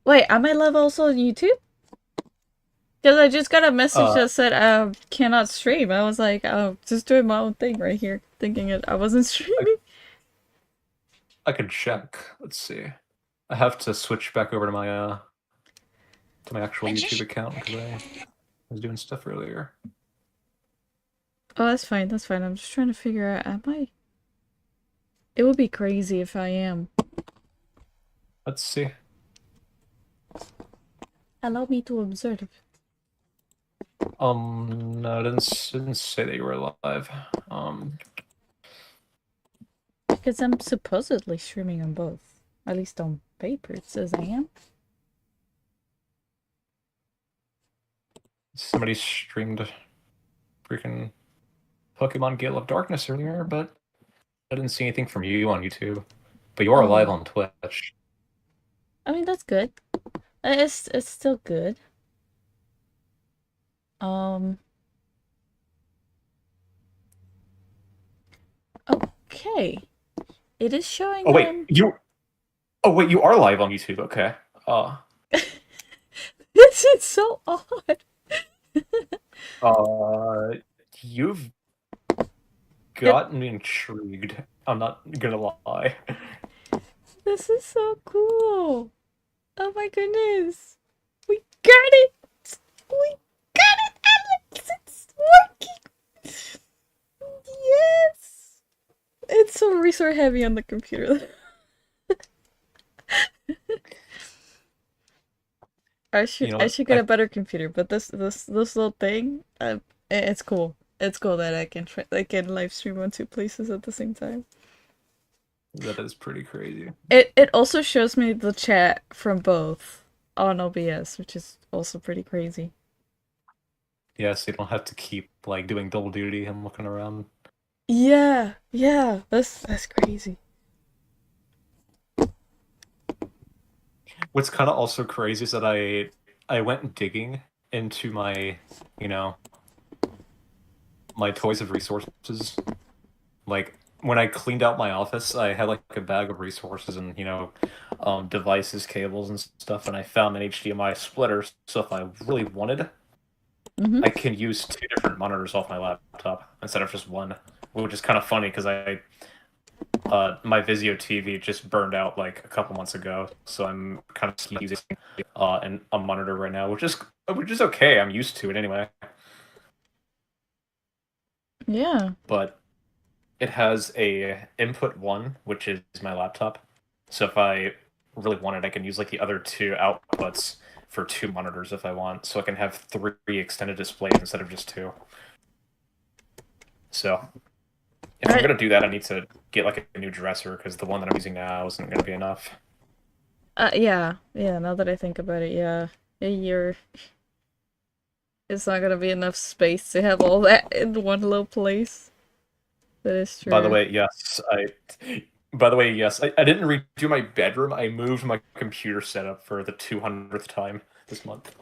Wait, am I live also on YouTube? Because I just got a message Uh, that said I cannot stream. I was like, oh, just doing my own thing right here, thinking it I wasn't I, streaming. I could check. Let's see. I have to switch back over to my actual I YouTube just account because I was doing stuff earlier. Oh, that's fine. That's fine. I'm just trying to figure out. Am I? It would be crazy if I am. Let's see. Allow me to observe. No, it didn't say that you were alive. Um, Because I'm supposedly streaming on both. At least on paper it says I am. Somebody streamed freaking Pokemon Gale of Darkness earlier, but I didn't see anything from you on YouTube. But you are live Oh, on Twitch. I mean that's good. It's still good. Um. Okay. It is showing Oh that wait, I'm. you. Oh wait, you are live on YouTube. Okay. This is so odd. Uh, you've It. gotten me intrigued. I'm not gonna lie. This is so cool. Oh my goodness. We got it. We got it, Alex. It's working. Yes! It's so resource heavy on the computer. You know I what? should get a better computer, but this little thing, it's cool. It's cool that I can live stream on two places at the same time. That is pretty crazy. It also shows me the chat from both on OBS, which is also pretty crazy. Yeah, so you don't have to keep like doing double duty and looking around. Yeah, yeah, that's crazy. What's kind of also crazy is that I went digging into you know, my toys of resources. Like when I cleaned out my office, I had like a bag of resources and devices, cables, and stuff, and I found an HDMI splitter. So if I really wanted, Mm-hmm. I can use two different monitors off my laptop instead of just one, which is kind of funny because my Vizio TV just burned out like a couple months ago, so I'm kind of using a monitor right now, which is okay. I'm used to it anyway, Yeah. but it has a input one, which is my laptop. So if I really wanted, I can use like the other two outputs for two monitors if I want, so I can have three extended displays instead of just two. So if I'm I gonna do that, I need to get like a new dresser because the one that I'm using now isn't gonna be enough. yeah, yeah, now that I think about it, yeah. You're it's not gonna be enough space to have all that in one little place. That is By the true. way, yes, I didn't redo my bedroom. I moved my computer setup for the 200th time this month.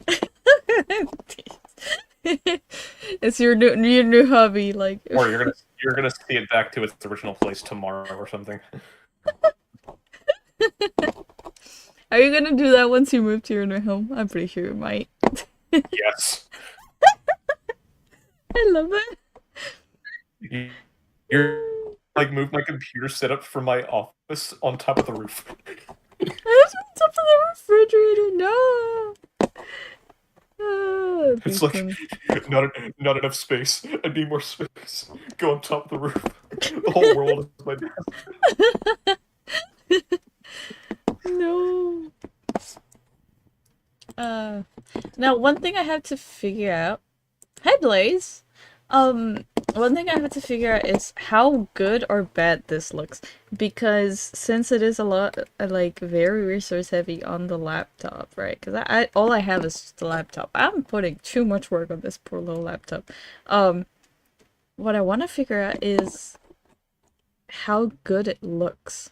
It's your new hobby, like Or you're gonna see it back to its original place tomorrow or something. are you gonna do that once you move to your new home? I'm pretty sure you might. Yes. I love it. You're like move my computer setup from my office on top of the roof. There's top of the refrigerator. No. Ah, that'd be It's like funny. not enough space. I need more space. Go on top of the roof. The whole world is my desk. No. Uh, now one thing I have to figure out. Hi, Blaze. Um, one thing I have to figure out is how good or bad this looks, because since it is a lot like very resource heavy on the laptop, right? Because I all I have is just the laptop. I'm putting too much work on this poor little laptop. Um, what I want to figure out is how good it looks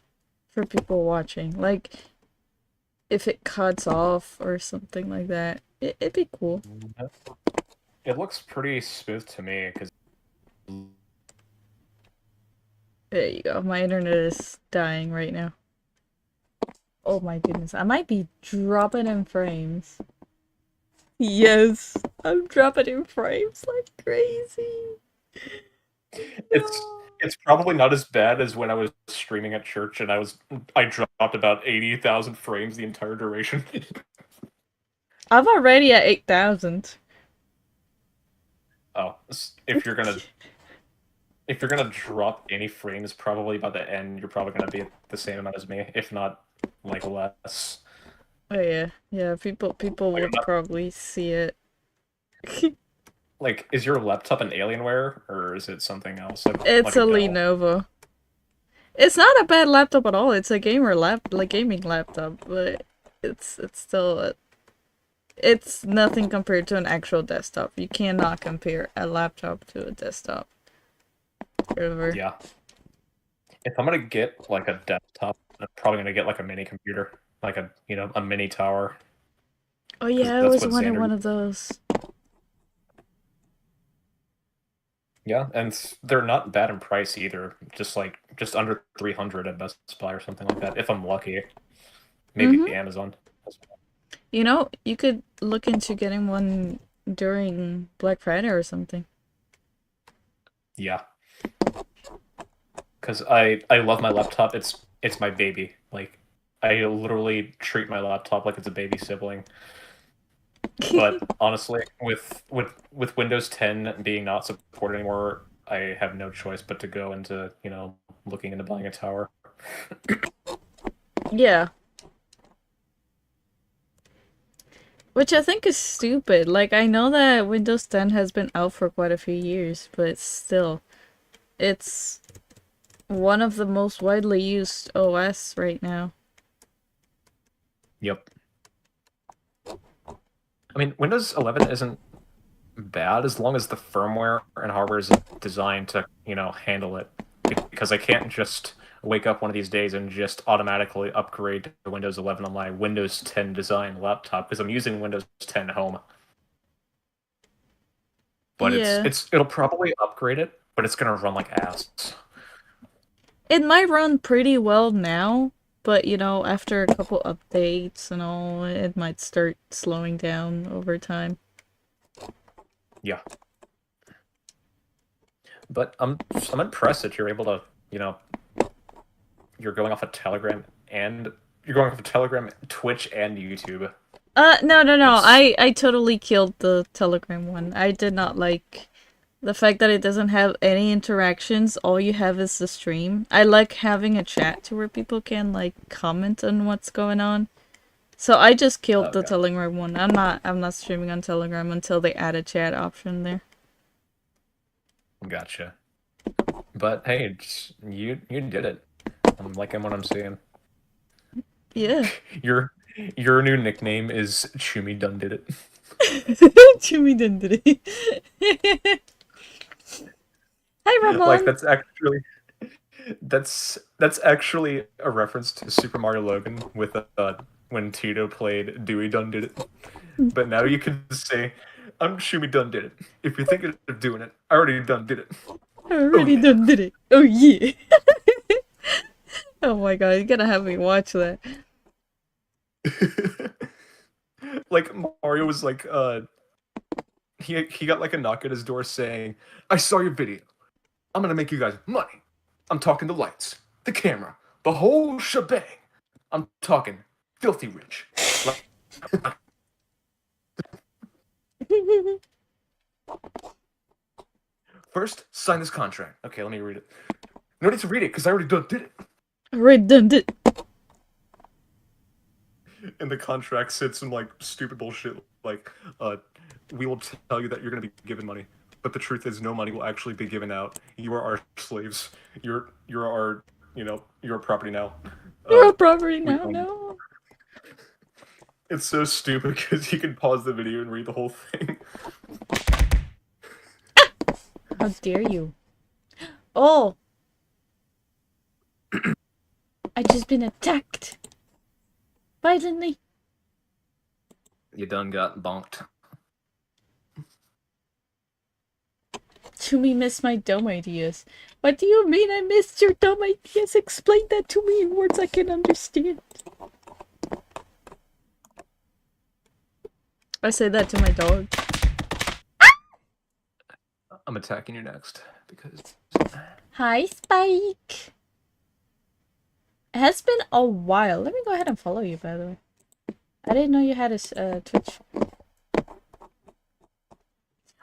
for people watching. Like if it cuts off or something like that, it'd be cool. It looks pretty smooth to me because There you go. My internet is dying right now. Oh my goodness, I might be dropping in frames. Yes, I'm dropping in frames like crazy. It's No. it's probably not as bad as when I was streaming at church and I dropped about 80,000 frames the entire duration. I'm already at 8,000. Oh, if you're gonna drop any frames, probably by the end, you're probably gonna be at the same amount as me, if not like less. Oh yeah, yeah. People Like, would probably see it. like, is your laptop an Alienware or is it something else, like It's a a Dell? Lenovo. It's not a bad laptop at all. It's a like gaming laptop, but it's still it's nothing compared to an actual desktop. You cannot compare a laptop to a desktop. Ever. Yeah. If I'm gonna get like a desktop, I'm probably gonna get like a mini computer, like a mini tower, Oh because yeah, I that's always what wanted Xander. one of those. Yeah, and they're not bad in price either. Just under 300 at Best Buy or something like that, if I'm lucky. Maybe Mm-hmm. Amazon. You know, you could look into getting one during Black Friday or something. Yeah, because I love my laptop. It's my baby. Like I literally treat my laptop like it's a baby sibling. But honestly, with Windows 10 being not supported anymore, I have no choice but to go into, looking into buying a tower. Yeah, which I think is stupid. Like, I know that Windows 10 has been out for quite a few years, but still, it's one of the most widely used OS right now. Yep. I mean, Windows 11 isn't bad as long as the firmware and hardware is designed to, handle it. Because I can't just wake up one of these days and just automatically upgrade to Windows 11 on my Windows 10 design laptop because I'm using Windows 10 Home. But Yeah. it'll probably upgrade it, but it's gonna run like ass. It might run pretty well now, but after a couple updates and all, it might start slowing down over time. Yeah. But I'm impressed that you're able to, you know, you're going off of Telegram and you're going off of Telegram, Twitch, and YouTube. No, no, no. That's I totally killed the Telegram one. I did not like the fact that it doesn't have any interactions. All you have is the stream. I like having a chat to where people can like comment on what's going on. So I just killed the okay. Telegram one. I'm not streaming on Telegram until they add a chat option there. Gotcha. But hey, you did it. I'm liking what I'm seeing. Yeah. Your your new nickname is Chumi Done Did It. Jimmy did it. Hi Like Ramon. that's actually a reference to Super Mario Logan with when Tito played Dewey Done Did It. But now you can say, I'm Shumi Done Did It. If you're thinking of doing it, I already done did it. I Oh already yeah. done did it. Oh yeah. Oh my god, you're gonna have me watch that. Like Mario was like he got like a knock at his door saying, I saw your video. I'm gonna make you guys money. I'm talking the lights, the camera, the whole shebang. I'm talking filthy rich. Like, first, sign this contract. Okay, let me read it. No need to read it because I already done did it. Already done it. In the contract said some like stupid bullshit like we will tell you that you're going to be given money, but the truth is no money will actually be given out. You are our slaves. You're our, you're our property now. You're a property We now, own you. no. It's so stupid because you can pause the video and read the whole thing. How dare you? Oh, I just been attacked. Violently. You done got bonked. Chumi missed my dumb ideas. What do you mean I missed your dumb ideas? Explain that to me in words I can understand. I say that to my dog. I'm attacking you next because. Hi, Spike. It has been a while. Let me go ahead and follow you, by the way. I didn't know you had a Twitch.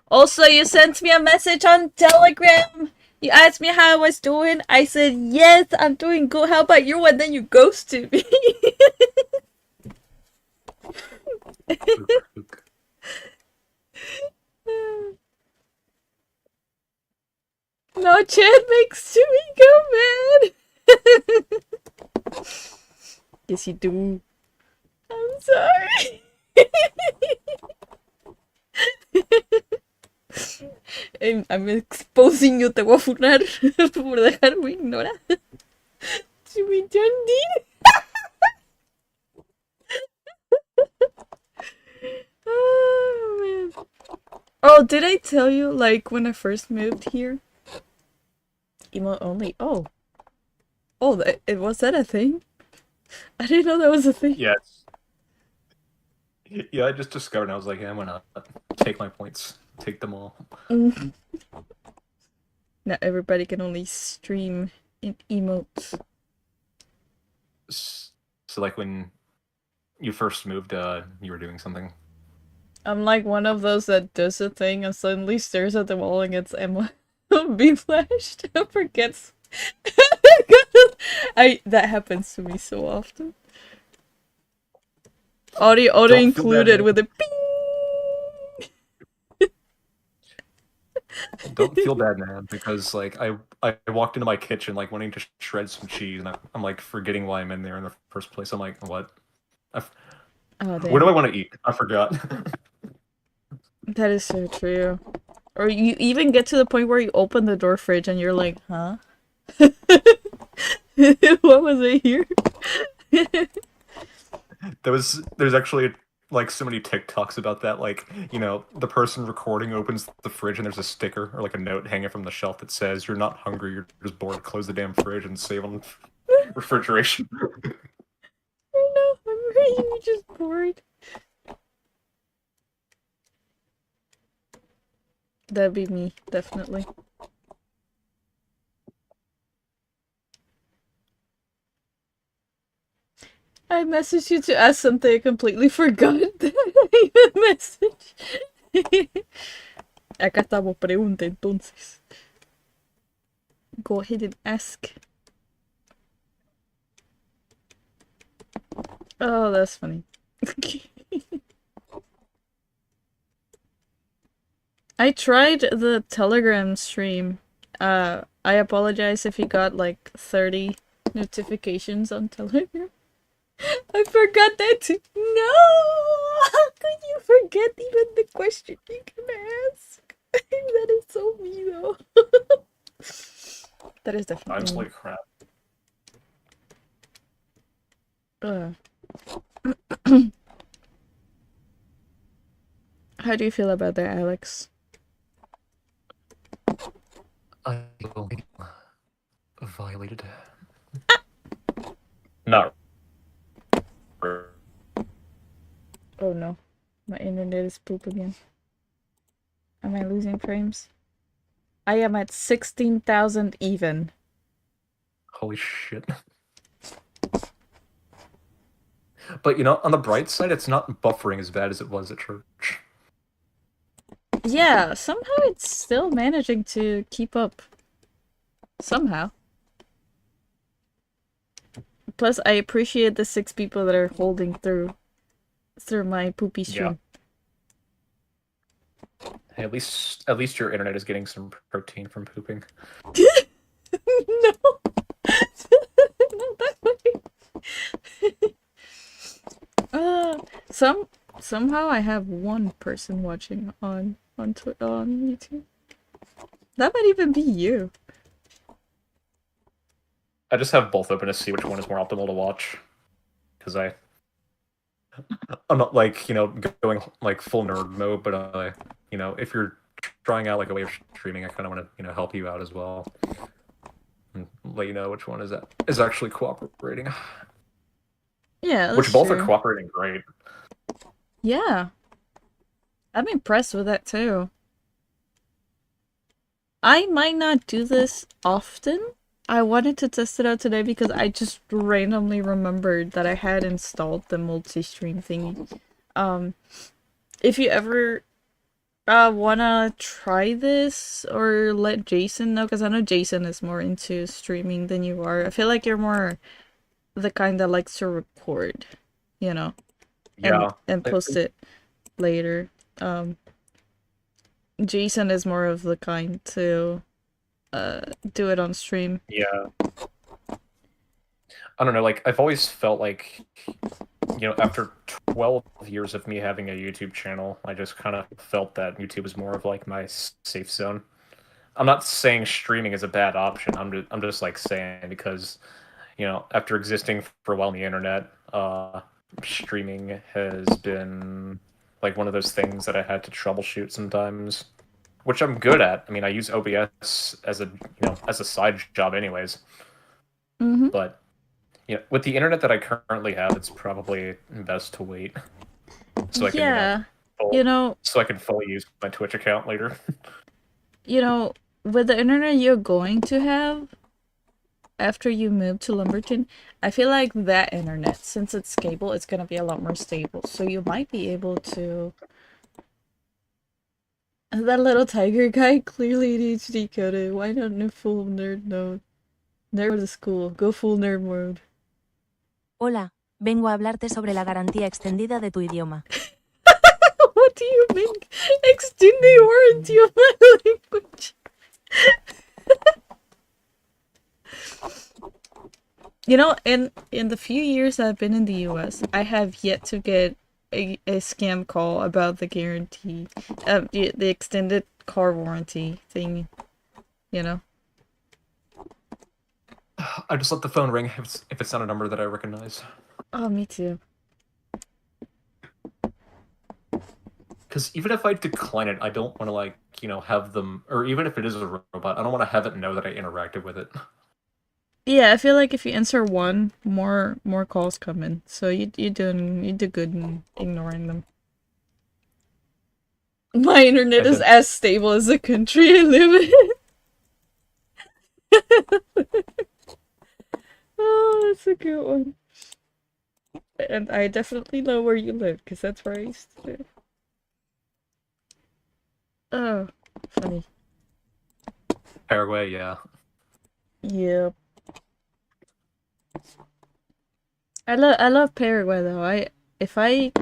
Also, you sent me a message on Telegram. You asked me how I was doing. I said, yes, I'm doing good. How about you? And then you ghosted me. No, chat makes me go mad. Yes, you do. I'm sorry. I'm exposing you, te voy a funar por dejarme ignorar. To be done, oh, man. Oh, did I tell you, like, when I first moved here? Emo only. Oh. Oh, was that a thing? I didn't know that was a thing. Yes. Yeah, I just discovered and I was like, yeah, why not? Take my points. Take them all. Now everybody can only stream in emotes. So, like, when you first moved, you were doing something. I'm like one of those that does a thing and suddenly stares at the wall and gets be flashed and forgets. That happens to me so often. Audio included with a ping. Don't feel bad, man, because like I walked into my kitchen like wanting to shred some cheese, and I'm like forgetting why I'm in there in the first place. I'm like, what? Oh, What do I damn. want to eat? I forgot. That is so true. Or you even get to the point where you open the door fridge and you're like, huh? What was I here? There's actually like so many TikToks about that. Like, you know, the person recording opens the fridge and there's a sticker or like a note hanging from the shelf that says, "You're not hungry, you're just bored. Close the damn fridge and save on refrigeration." You're not hungry, you're just bored. That'd be me, definitely. I messaged you to ask something. I completely forgot that I even messaged. Acá estamos, pregunta entonces. Go ahead and ask. Oh, that's funny. I tried the Telegram stream. I apologize if you got like 30 notifications on Telegram. I forgot that too. No! How could you forget even the question you can ask? That is so me though. That is I'm definitely just me. like crap. How do you feel about that, Alex? I feel violated. Not. Oh no. My internet is poop again. Am I losing frames? I am at 16,000 even. Holy shit. But you know, on the bright side, it's not buffering as bad as it was at church. Yeah, somehow it's still managing to keep up. Somehow. Plus, I appreciate the 6 people that are holding through my poopy stream. Hey, at least your internet is getting some protein from pooping. No. Not that way. Somehow I have one person watching on YouTube. That might even be you. I just have both open to see which one is more optimal to watch. Because I'm not like, you know, going like full nerd mode, but you know, if you're trying out like a way of streaming, I kind of want to, you know, help you out as well. And let you know which one is actually cooperating. Yeah, that's Which both true. are cooperating great. Yeah. I'm impressed with that too. I might not do this often. I wanted to test it out today because I just randomly remembered that I had installed the multi-stream thingy. Um, if you ever wanna try this or let Jason know, because I know Jason is more into streaming than you are. I feel like you're more the kind that likes to record, you know, and Yeah. post it later. Um, Jason is more of the kind to do it on stream. Yeah. I don't know, like I've always felt like, after 12 years of me having a YouTube channel, I just kind of felt that YouTube was more of like my safe zone. I'm not saying streaming is a bad option. I'm just like saying because, after existing for a while on the internet, streaming has been like one of those things that I had to troubleshoot sometimes, which I'm good at. I mean, I use OBS as a side job anyways, Mm-hmm. but with the internet that I currently have, it's probably best to wait so I can, Yeah, full, you know, so I can fully use my Twitch account later. you know, with the internet you're going to have after you move to Lumberton, I feel like that internet, since it's cable, it's gonna be a lot more stable. So you might be able to. That little tiger guy clearly ADHD coded. Why not no full nerd mode? Nerd to school. Go full nerd mode. Hola, vengo a hablarte sobre la garantía extendida de tu idioma. What do you mean? Extend the warranty of my language. In the few years I've been in the US, I have yet to get a scam call about the guarantee, the extended car warranty thing, you know? I just let the phone ring if it's not a number that I recognize. Oh, me too. Because even if I decline it, I don't want to have them, or even if it is a robot, I don't want to have it know that I interacted with it. Yeah, I feel like if you answer one, more calls come in. So you do good in ignoring them. My internet is as stable as the country I live in. Oh, that's a good one. And I definitely know where you live, because that's where I used to live. Oh, funny. Paraguay, yeah. Yeah. I love Paraguay though. If I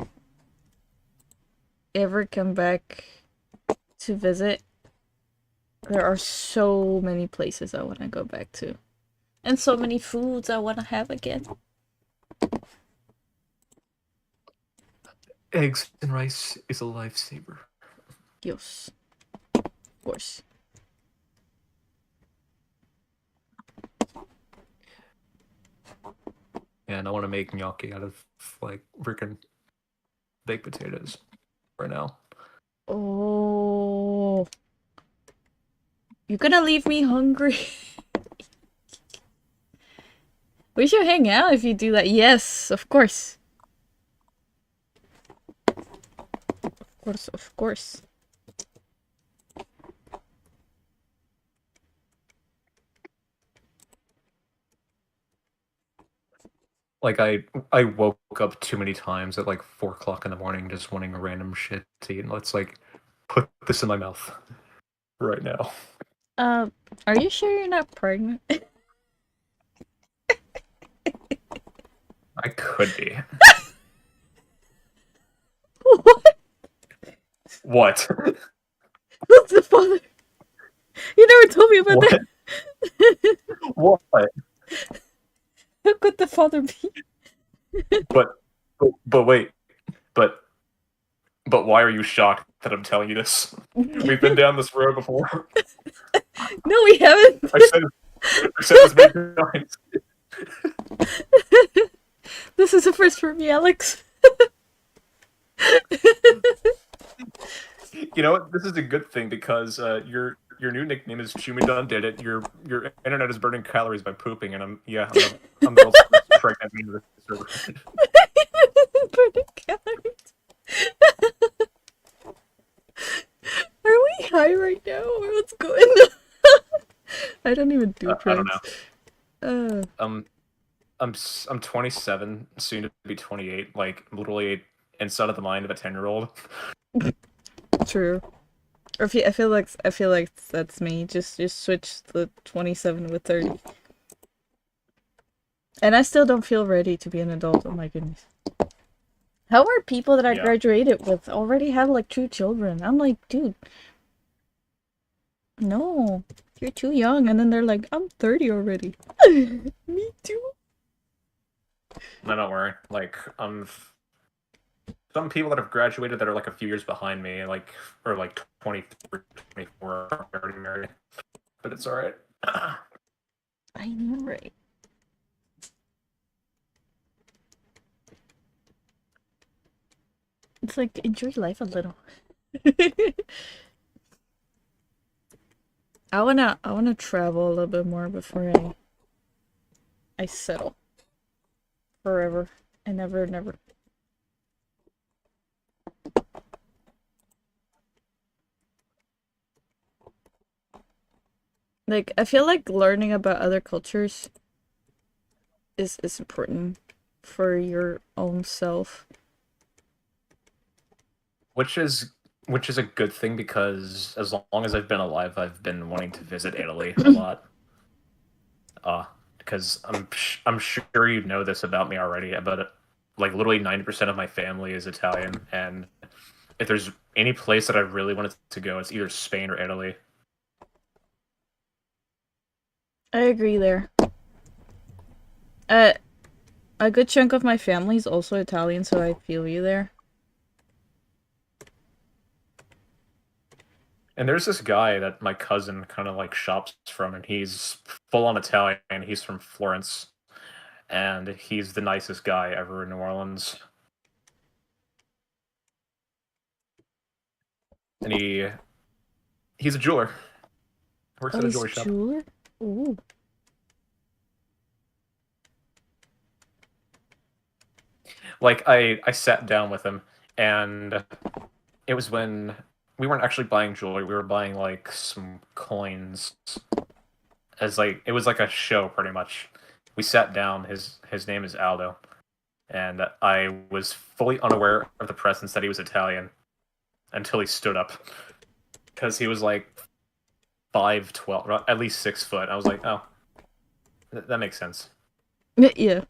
ever come back to visit, there are so many places I want to go back to. And so many foods I want to have again. Eggs and rice is a lifesaver. Yes. Of course. And I want to make gnocchi out of like freaking baked potatoes right now. Oh. You're gonna leave me hungry. We should hang out if you do that. Yes, of course. Of course, of course. Like I woke up too many times at like 4 o'clock in the morning just wanting random shit to eat, and let's like put this in my mouth right now. Are you sure you're not pregnant? I could be. What? What? What's the father? You never told me about What? that. What? How could the father be? But wait, but why are you shocked that I'm telling you this? We've been down this road before. No, we haven't. I said this many times. This is a first for me, Alex. You know what? This is a good thing because your new nickname is Chumidon did it. Your internet is burning calories by pooping, and I'm the most pregnant meme of the server. Burning calories. I don't even do I don't drugs. I'm 27, soon to be 28. Like literally inside of the mind of a 10-year-old. True. Or I feel like that's me. Just switch the 27 with 30. And I still don't feel ready to be an adult. Oh my goodness. How are people that I Yeah. graduated with already have like 2 children? I'm like, dude, no, you're too young. And then they're like, I'm 30 already. Me too. No, don't worry. Like some people that have graduated that are like a few years behind me, like or like 23, 24 are already married. But it's alright. I know, right? It's like enjoy life a little. I wanna travel a little bit more before I settle forever and never. Like I feel like learning about other cultures is important for your own self. which is a good thing because as long as I've been alive, I've been wanting to visit Italy a lot. Because I'm sure you know this about me already, but like literally 90% of my family is Italian, and if there's any place that I really wanted to go, it's either Spain or Italy. I agree there. Uh, a good chunk of my family is also Italian, so I feel you there. And there's this guy that my cousin kind of like shops from, and he's full on Italian. He's from Florence, and he's the nicest guy ever in New Orleans. And he's a jeweler. Works Oh, at a he's jewelry shop. jeweler? Ooh. Like I sat down with him, and it was when we weren't actually buying jewelry. We were buying like some coins. As like it was like a show, pretty much. We sat down. His name is Aldo, and I was fully unaware of the presence that he was Italian until he stood up, because he was like 5'12", at least 6 foot. I was like, oh, that makes sense. Yeah.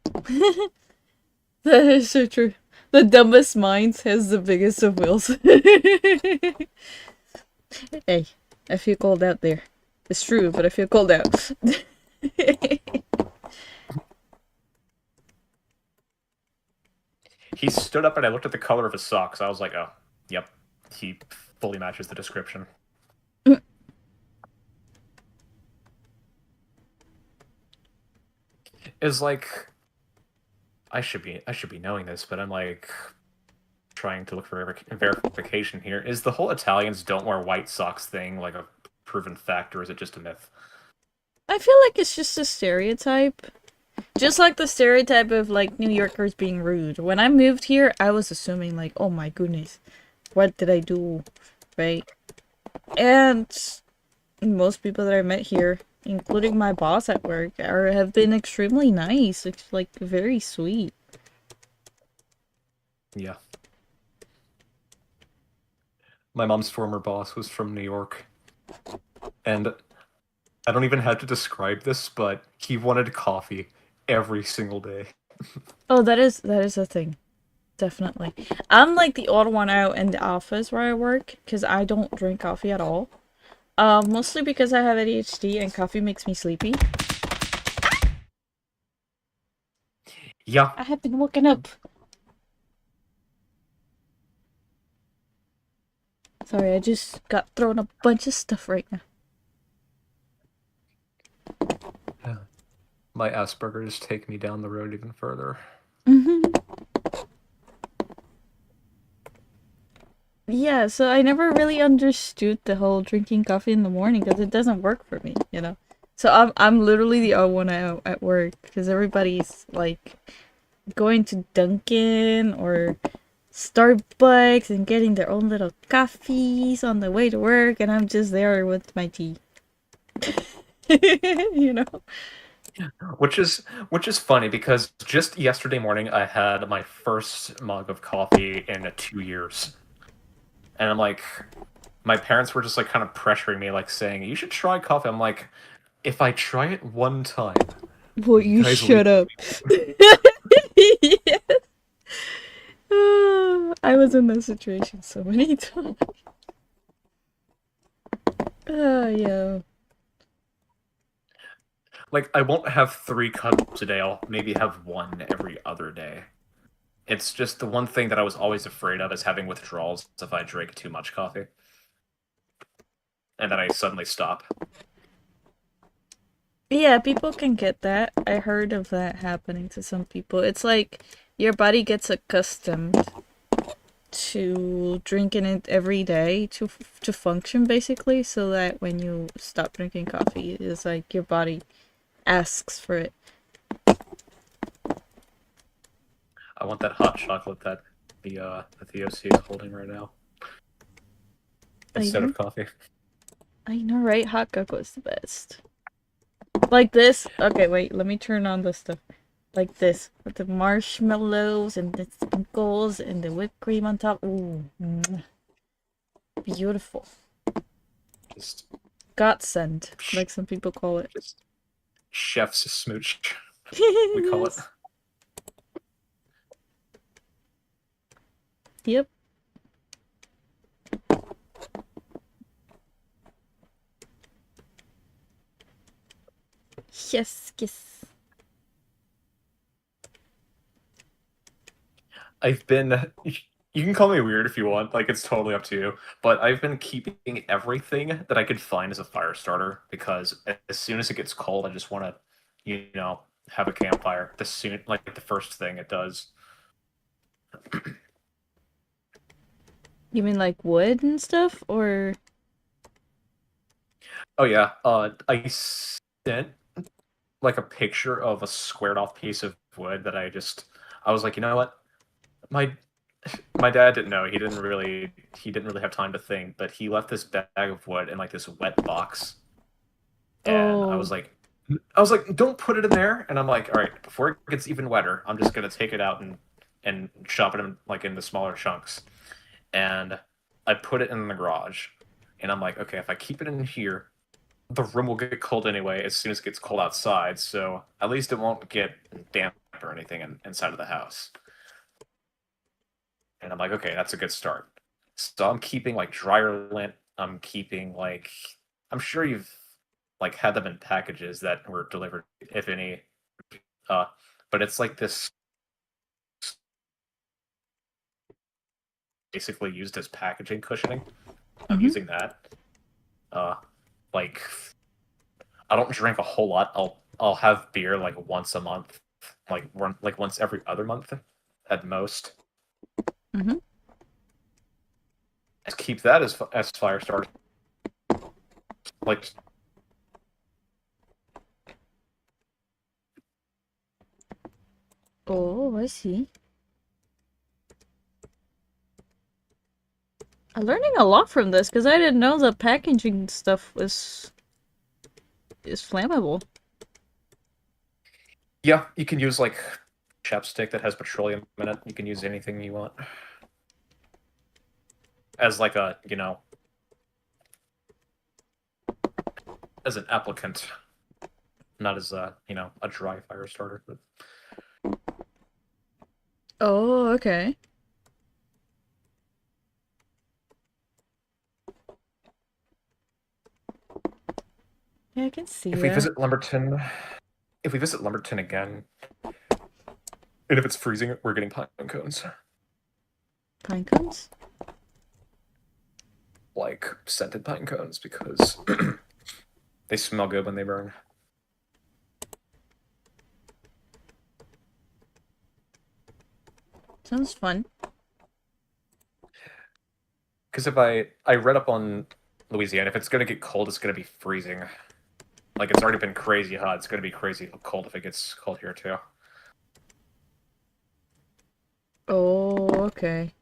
That is so true. The dumbest minds has the biggest of wills. Hey, I feel called out there. It's true, but I feel called out. He stood up, and I looked at the color of his socks. I was like, oh, yep, he fully matches the description. Is like I should be knowing this, but I'm like trying to look for verification here. Is the whole Italians don't wear white socks thing like a proven fact, or is it just a myth? I feel like it's just a stereotype. Just like the stereotype of like New Yorkers being rude. When I moved here, I was assuming like, oh my goodness, what did I do? Right? And most people that I met here, including my boss at work, have been extremely nice. It's like very sweet. Yeah. My mom's former boss was from New York, and I don't even have to describe this, but he wanted coffee every single day. Oh, that is a thing. Definitely. I'm like the odd one out in the office where I work because I don't drink coffee at all. Mostly because I have ADHD and coffee makes me sleepy. Yeah. I have been woken up. Sorry, I just got thrown a bunch of stuff right now. My Asperger's take me down the road even further. Yeah, so I never really understood the whole drinking coffee in the morning because it doesn't work for me, you know. So I'm literally the odd one out at work because everybody's like going to Dunkin' or Starbucks and getting their own little coffees on the way to work, and I'm just there with my tea. You know? Which is funny because just yesterday morning I had my first mug of coffee in 2 years. And I'm like, my parents were just like kind of pressuring me, like saying, "You should try coffee." I'm like, if I try it one time, Well, will you you guys leave shut up. Yeah. I was in that situation so many times. Yeah. Like, I won't have 3 cups a day. I'll maybe have one every other day. It's just the one thing that I was always afraid of is having withdrawals if I drink too much coffee. And then I suddenly stop. Yeah, people can get that. I heard of that happening to some people. It's like your body gets accustomed to drinking it every day to function basically, so that when you stop drinking coffee, it's like your body asks for it. I want that hot chocolate that the OC is holding right now I instead know. of coffee. I know, right? Hot cocoa is the best. Like this. Okay, wait. Let me turn on the stuff. Like this, with the marshmallows and the sprinkles and the whipped cream on top. Ooh, beautiful. Just, Godsend, like some people call it. just chef's smooch, we call it. Yes. Yep. Yes, yes. I've been. You can call me weird if you want. Like, it's totally up to you. But I've been keeping everything that I could find as a fire starter because as soon as it gets cold, I just want to, have a campfire. Like the first thing it does. You mean like wood and stuff, or? Oh yeah. I sent like a picture of a squared off piece of wood that I was like, you know what? My my dad didn't know. He didn't really have time to think, but he left this bag of wood in like this wet box. And Oh, I was like, don't put it in there. And I'm like, all right, before it gets even wetter, I'm just gonna take it out and chop it in like into smaller chunks. And I put it in the garage. And I'm like, okay, if I keep it in here, the room will get cold anyway as soon as it gets cold outside. So at least it won't get damp or anything inside of the house. And I'm like, okay, that's a good start. So I'm keeping like dryer lint. I'm keeping like I'm sure you've like had them in packages that were delivered, if any. Uh, but it's like this basically used as packaging cushioning. I'm mm-hmm. using that. Uh, like I don't drink a whole lot. I'll have beer like once a month, like once every other month at most. Mm-hmm. Just keep that as fire starter. Like Oh, I see. I'm learning a lot from this because I didn't know the packaging stuff is flammable. yeah, you can use like chapstick that has petroleum in it. You can use anything you want as like a as an applicant, not as a dry fire starter. But Oh, okay. Yeah, I can see if we that. visit Lumberton, if we visit Lumberton again, and if it's freezing, we're getting pine cones, Pine cones? like scented pine cones, because they smell good when they burn. Sounds fun. Because if I read up on Louisiana, if it's gonna get cold, it's gonna be freezing. Like it's already been crazy hot. It's gonna be crazy cold if it gets cold here too. Oh, okay.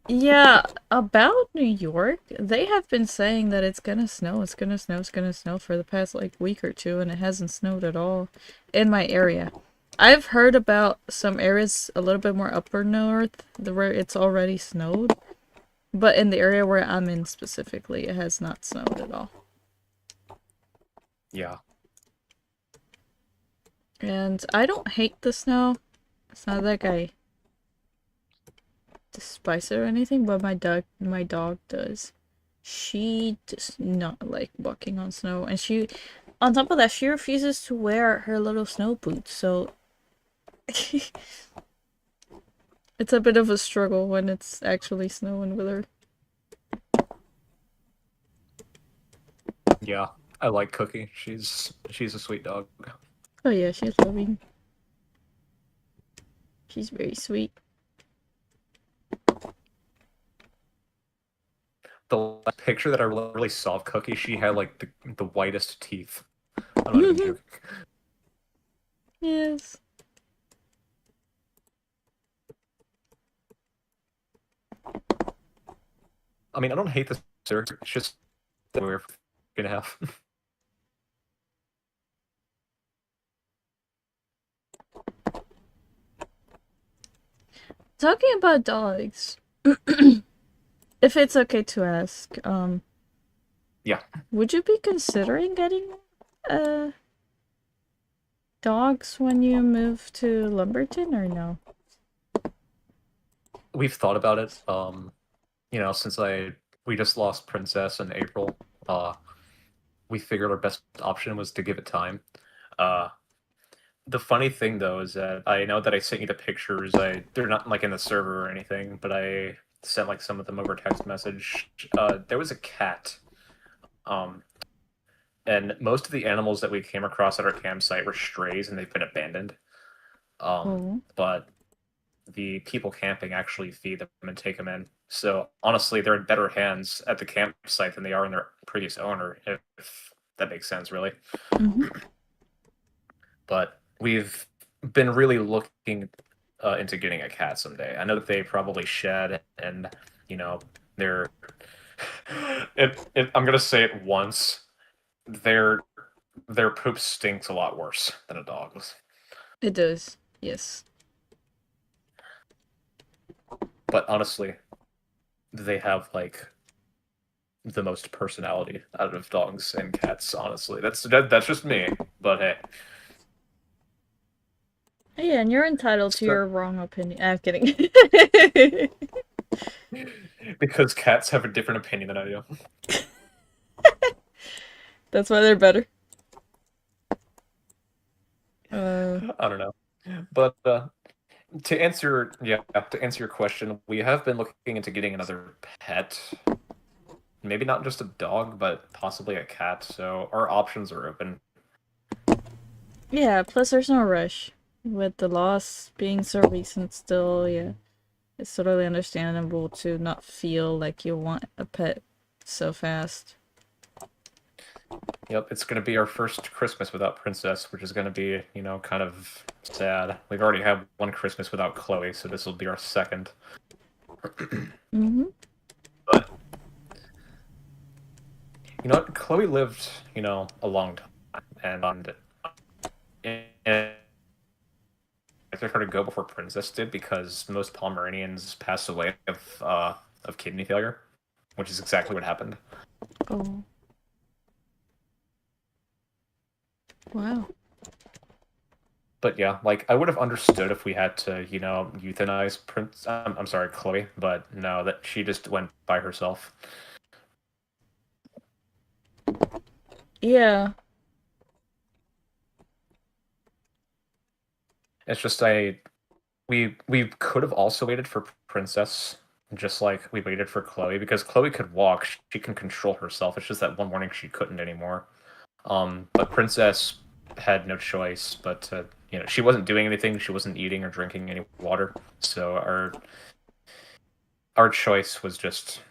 Yeah, about New York, they have been saying that it's gonna snow, it's gonna snow, it's gonna snow for the past like week or two, and it hasn't snowed at all in my area. I've heard about some areas a little bit more upper north where it's already snowed, but in the area where I'm in specifically, it has not snowed at all. Yeah. And I don't hate the snow. It's not like I despise it or anything, but my dog does. She does not like walking on snow, and on top of that, she refuses to wear her little snow boots, so it's a bit of a struggle when it's actually snowing with her. Yeah. I like Cookie. She's a sweet dog. Oh yeah, she's loving. She's very sweet. The last picture that I really saw of Cookie, she had like the whitest teeth. I'm not even joking. Yes. I mean, I don't hate this. It's just that we're gonna have. Talking about dogs, if it's okay to ask, Yeah. would you be considering getting uh dogs when you move to Lumberton or no? We've thought about it. Since we just lost Princess in April, we figured our best option was to give it time. Uh, the funny thing though is that I know that I sent you the pictures. They're not like in the server or anything, but I sent like some of them over text message. There was a cat. Um, and most of the animals that we came across at our campsite were strays and they've been abandoned. Oh. But the people camping actually feed them and take them in. So honestly, they're in better hands at the campsite than they are in their previous owner, if that makes sense, really. Mm-hmm. But we've been really looking into getting a cat someday. I know that they probably shed, and they're. I'm gonna say it once. Their their poop stinks a lot worse than a dog's. It does. Yes. But honestly, they have like the most personality out of dogs and cats. Honestly, that's just me. But hey, Yeah, and you're entitled to so, your wrong opinion. I'm kidding. because cats have a different opinion than I do. That's why they're better. I don't know. But to answer your question, we have been looking into getting another pet. Maybe not just a dog, but possibly a cat. So our options are open. Yeah, plus there's no rush. With the loss being so recent still, yeah. It's totally understandable to not feel like you want a pet so fast. Yep, it's going to be our first Christmas without Princess, which is going to be, kind of sad. We've already had one Christmas without Chloe, so this will be our second. Mm-hmm. But Chloe lived, a long time, and I took her to go before Princess did because most Pomeranians pass away of kidney failure, which is exactly what happened. Oh. Wow. But yeah, like I would have understood if we had to, euthanize I'm sorry, Chloe, but no, that she just went by herself. Yeah. It's just we could have also waited for Princess, just like we waited for Chloe, because Chloe could walk, she can control herself. It's just that one morning she couldn't anymore. But Princess had no choice but to, she wasn't doing anything, she wasn't eating or drinking any water. So our choice was just,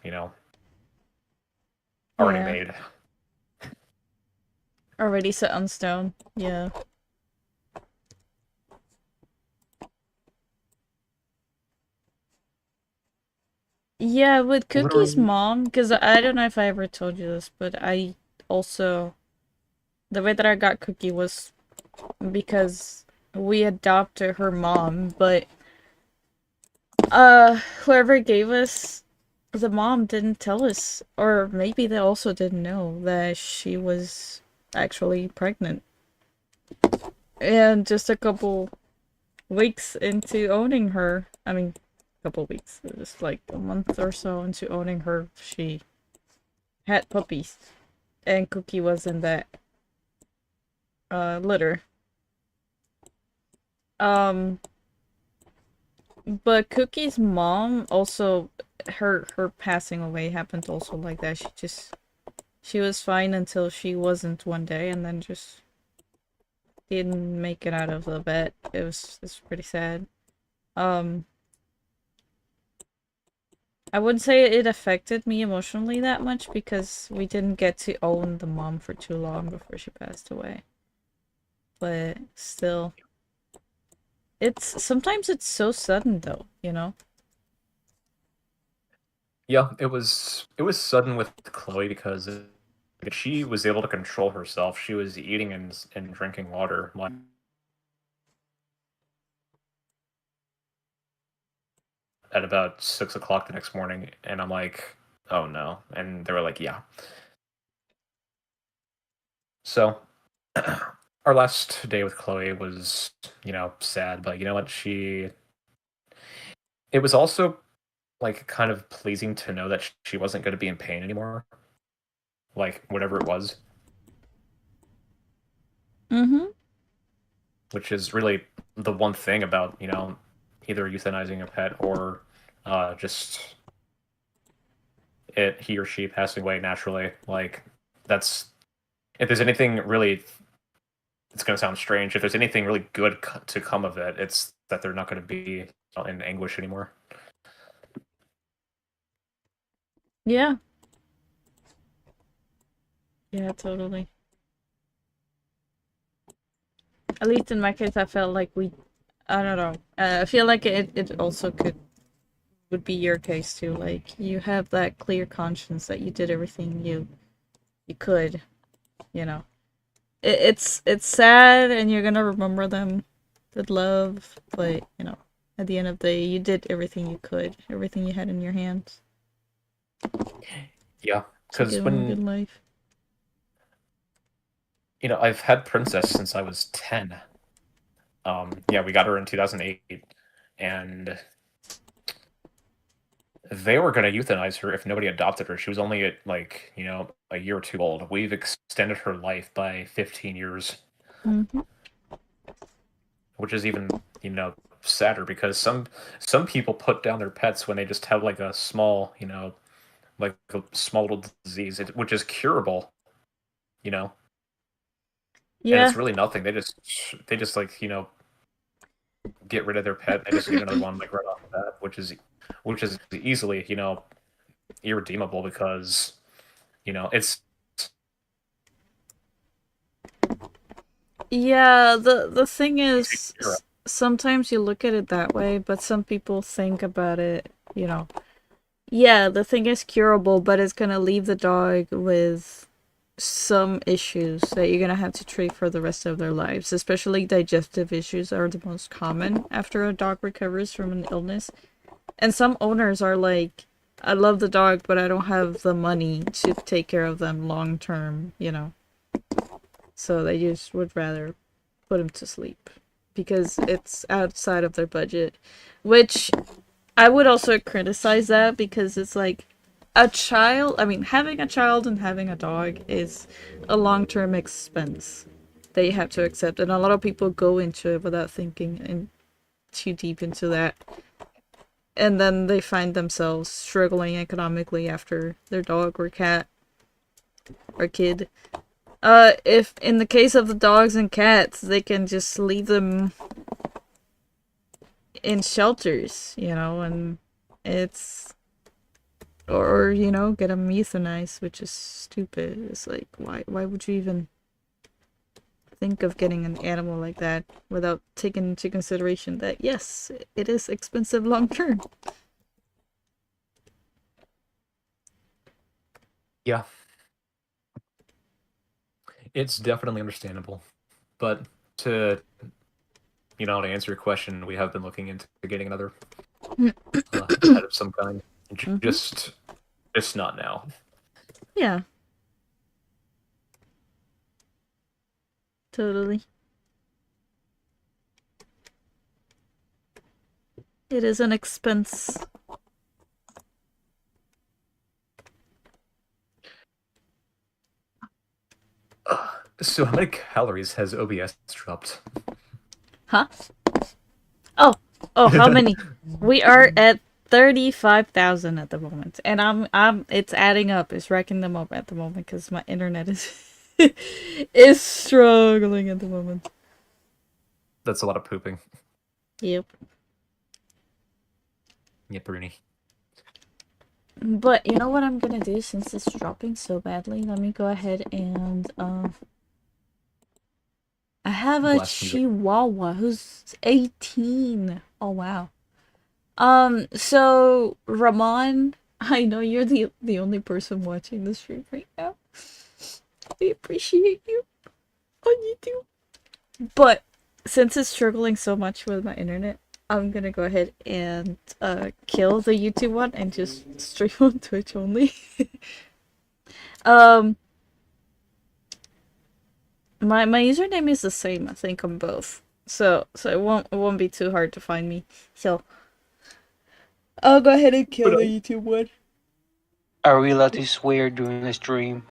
already Yeah. made. Already set on stone. Yeah. Yeah, with Cookie's Literally, mom, because I don't know if I ever told you this, but I also, the way that I got Cookie was because we adopted her mom, but whoever gave us the mom didn't tell us, or maybe they also didn't know that she was actually pregnant. And just a couple weeks into owning her, I mean, couple weeks, just like a month or so into owning her, she had puppies, and Cookie was in that litter. Um, but Cookie's mom also, her passing away happened also like that. She was fine until she wasn't one day, and then just didn't make it out of the bed. It's pretty sad. Um, I wouldn't say it affected me emotionally that much because we didn't get to own the mom for too long before she passed away. But still, it's sometimes it's so sudden though, you know? yeah, it was sudden with Chloe because she was able to control herself. She was eating and drinking water like at about 6 o'clock the next morning, and I'm like, oh no, and they were like, yeah. So our last day with Chloe was, sad, but you know what? It was also like kind of pleasing to know that she wasn't going to be in pain anymore, like whatever it was, Mm-hmm. which is really the one thing about, either euthanizing a pet or just he or she passing away naturally. Like, that's, if there's anything really, it's going to sound strange, if there's anything really good to come of it, it's that they're not going to be in anguish anymore. Yeah. Yeah, totally. At least in my case, I felt like I don't know. I feel like it also would be your case too. Like you have that clear conscience that you did everything you could. You know, it's sad, and you're gonna remember them with love. But at the end of the day, you did everything you could, everything you had in your hands Yeah, to because give them a good when, life. I've had Princess since I was 10. Yeah, we got her in 2008, and they were going to euthanize her if nobody adopted her. She was only at, like, a year or two old. We've extended her life by 15 years, Mm-hmm. which is even, sadder because some people put down their pets when they just have like a small, like a small little disease, which is curable, you know, and Yeah. it's really nothing. They just like, get rid of their pet. They just get another one like right off the bat, which is easily, irredeemable because, it's Yeah, the thing easy to is, figure out. sometimes you look at it that way, but some people think about it, yeah, the thing is curable, but it's gonna leave the dog with some issues that you're gonna have to treat for the rest of their lives. Especially digestive issues are the most common after a dog recovers from an illness. And some owners are like, I love the dog, but I don't have the money to take care of them long term. So they just would rather put him to sleep because it's outside of their budget. Which I would also criticize that because it's like a child, I mean, having a child and having a dog is a long term expense that you have to accept. And a lot of people go into it without thinking in too deep into that. And then they find themselves struggling economically after their dog or cat or kid. If in the case of the dogs and cats, they can just leave them in shelters, and it's or get them euthanized, which is stupid. It's like why would you even think of getting an animal like that without taking into consideration that yes, it is expensive long term. Yeah. It's definitely understandable. But to to answer your question, we have been looking into getting another head of some kind. Just not now. Yeah. Totally. It is an expense. So how many calories has OBS dropped? Huh? Oh, how many? We are at 35,000 at the moment, and it's adding up. It's racking them up at the moment because my internet is is struggling at the moment. That's a lot of pooping. Yep. Yep, Rooney. But you know what I'm gonna do since it's dropping so badly? Let me go ahead and I have a Blast music. Chihuahua who's 18. Oh wow. So Ramon, I know you're the only person watching the stream right now. We appreciate you on YouTube. But since it's struggling so much with my internet, I'm gonna go ahead and kill the YouTube one and just stream on Twitch only. My username is the same, I think, on both. So it won't be too hard to find me. So I'll go ahead and kill the YouTube one. Are we allowed to swear during the stream?